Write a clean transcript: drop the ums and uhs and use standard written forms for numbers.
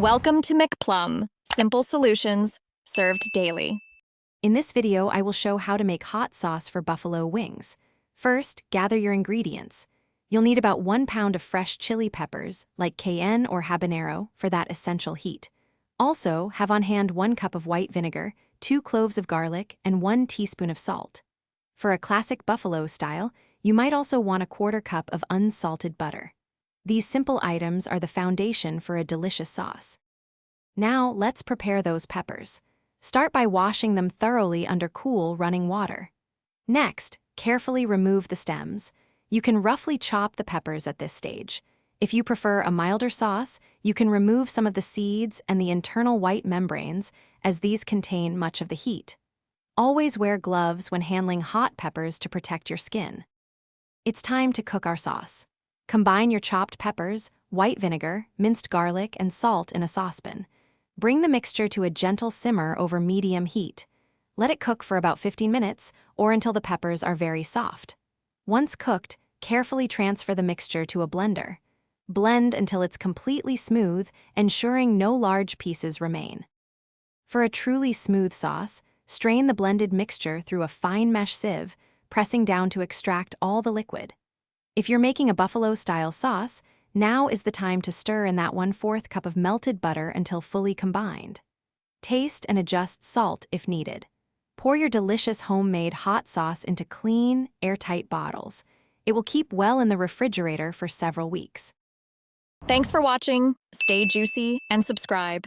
Welcome to McPlum, simple solutions served daily. In this video, I will show how to make hot sauce for buffalo wings. First, gather your ingredients. You'll need about 1 pound of fresh chili peppers, like cayenne or habanero, for that essential heat. Also, have on hand 1 cup of white vinegar, 2 cloves of garlic, and 1 teaspoon of salt. For a classic buffalo style, you might also want a 1/4 cup of unsalted butter. These simple items are the foundation for a delicious sauce. Now, let's prepare those peppers. Start by washing them thoroughly under cool, running water. Next, carefully remove the stems. You can roughly chop the peppers at this stage. If you prefer a milder sauce, you can remove some of the seeds and the internal white membranes, as these contain much of the heat. Always wear gloves when handling hot peppers to protect your skin. It's time to cook our sauce. Combine your chopped peppers, white vinegar, minced garlic, and salt in a saucepan. Bring the mixture to a gentle simmer over medium heat. Let it cook for about 15 minutes or until the peppers are very soft. Once cooked, carefully transfer the mixture to a blender. Blend until it's completely smooth, ensuring no large pieces remain. For a truly smooth sauce, strain the blended mixture through a fine mesh sieve, pressing down to extract all the liquid. If you're making a buffalo-style sauce, now is the time to stir in that 1/4 cup of melted butter until fully combined. Taste and adjust salt if needed. Pour your delicious homemade hot sauce into clean, airtight bottles. It will keep well in the refrigerator for several weeks. Thanks for watching. Stay juicy and subscribe.